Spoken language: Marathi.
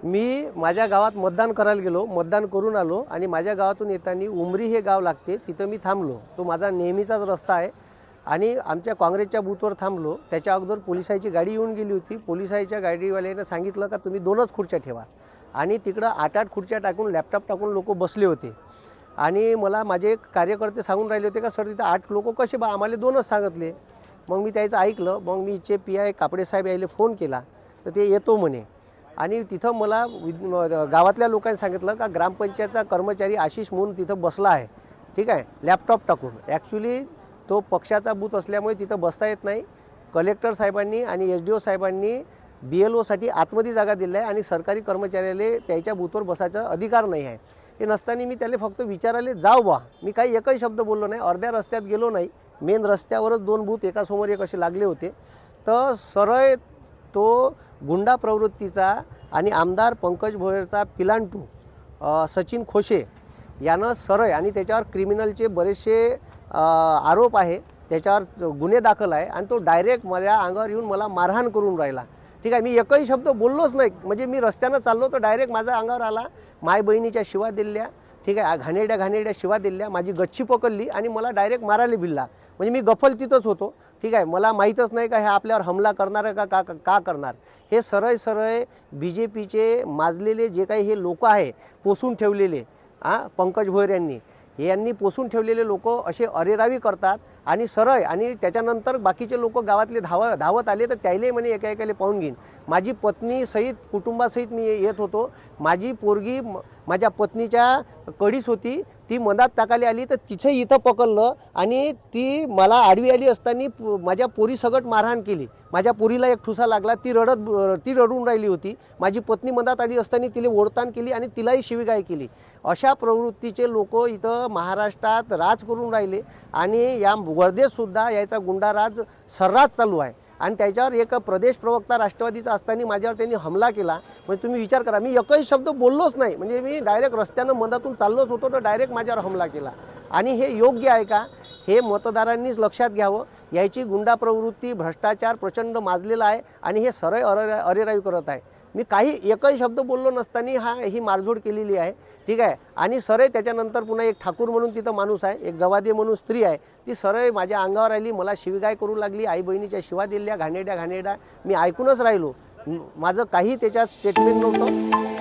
मी माझ्या गावात मतदान करायला गेलो, मतदान करून आलो आणि माझ्या गावातून येताना उमरी हे गाव लागते, तिथं मी थांबलो। तो माझा नेहमीचाच रस्ता आहे आणि आमच्या काँग्रेसच्या बूथवर थांबलो। त्याच्या अगोदर पोलिसांची गाडी येऊन गेली होती। पोलिसांच्या गाडीवाल्याने सांगितलं का तुम्ही 2च खुर्च्या ठेवा आणि तिकडं 8-8 खुर्च्या टाकून लॅपटॉप टाकून लोक बसले होते आणि मला माझे कार्यकर्ते सांगून राहिले होते का सर तिथं 8 लोक कसे बा, आम्हाला 2च सांगितले। मग मी त्याचं ऐकलं। मग मी चे PI कापडे साहेब यायला फोन केला तर ते येतो म्हणे आणि तिथं मला गावातल्या लोकांनी सांगितलं का ग्रामपंचायतचा कर्मचारी आशिष म्हणून तिथं बसला आहे, ठीक आहे, लॅपटॉप टाकून। ॲक्च्युली तो पक्षाचा बूथ असल्यामुळे तिथं बसता येत नाही। कलेक्टर साहेबांनी आणि SDO साहेबांनी BLOसाठी आतमध्ये जागा दिली आहे आणि सरकारी कर्मचाऱ्याला त्याच्या बूथवर बसायचा अधिकार नाही आहे। हे नसताना मी त्याला फक्त विचारायला जाऊ बा, मी काही एकही शब्द बोललो नाही। अर्ध्या रस्त्यात गेलो नाही, मेन रस्त्यावरच 2 बूथ एकासमोर एक असे लागले होते। तर सरळ तो गुंडा प्रवृत्तीचा आणि आमदार पंकज भोयरचा पिलांटू सचिन खोशे यानं सरळ आणि त्याच्यावर क्रिमिनलचे बरेचसे आरोप आहे, त्याच्यावर गुन्हे दाखल आहे आणि तो डायरेक्ट माझ्या अंगावर येऊन मला मारहाण करून राहिला, ठीक आहे। मी एकही शब्द बोललोच नाही, म्हणजे मी रस्त्यानं चाललो तर डायरेक्ट माझ्या अंगावर आला, माय बहिणीच्या शिवा दिल्या, ठीक आहे, घाणेरड्या शिवा दिल्या, माझी गच्ची पकडली आणि मला डायरेक्ट मारायला भिडला। म्हणजे मी गफल तिथंच होतो, ठीक आहे। मला माहीतच नाही का हे आपल्यावर हमला करणार का करणार। हे सरळ BJPचे माजलेले जे काही हे लोक आहे, पोसून ठेवलेले पंकज भोयर यांनी पोसून ठेवलेले लोक असे अरेरावी करतात आणि सरळ आणि त्याच्यानंतर बाकीचे लोक गावातले धावत आले तर त्याले म्हणे एकाएकाले पाहून घेईन। माझी पत्नी सहित कुटुंबासहित मी येत होतो। माझी पोरगी माझ्या पत्नीच्या कडीस होती, ती मधात टाकायला आली तर तिचं इथं पकडलं आणि ती मला आडवी आली असताना माझ्या पोरी सगट मारहाण केली। माझ्या पोरीला एक ठुसा लागला, ती रडून राहिली होती। माझी पत्नी मधात आली असताना तिला ओढताण केली आणि तिलाही शिवीगाळ केली। अशा प्रवृत्तीचे लोक इथं महाराष्ट्रात राज करून राहिले आणि या वर्धेतसुद्धा याचा गुंडाराज सर्रास चालू आहे आणि त्याच्यावर एक प्रदेश प्रवक्ता राष्ट्रवादीचा असताना माझ्यावर त्यांनी हमला केला। म्हणजे तुम्ही विचार करा, मी एकही शब्द बोललोच नाही, म्हणजे मी डायरेक्ट रस्त्यानं मधातून चाललोच होतो तर डायरेक्ट माझ्यावर हमला केला। आणि हे योग्य आहे का? हे मतदारांनीच लक्षात घ्यावं। याची गुंडा प्रवृत्ती, भ्रष्टाचार प्रचंड माजलेला आहे आणि हे सरळ अरेरावी करत आहे। मी काही एकही शब्द बोललो नसताना ही मारझोड केलेली आहे, ठीक आहे। आणि सरळ त्याच्यानंतर पुन्हा एक ठाकूर म्हणून तिथं माणूस आहे, एक जवादे म्हणून स्त्री आहे, ती सरळ माझ्या अंगावर आली, मला शिवीगाळ करू लागली, आई बहिणीच्या शिवा दिल्या घाणेरड्या। मी ऐकूनच राहिलो, माझं काही त्याच्यात स्टेटमेंट नव्हतं।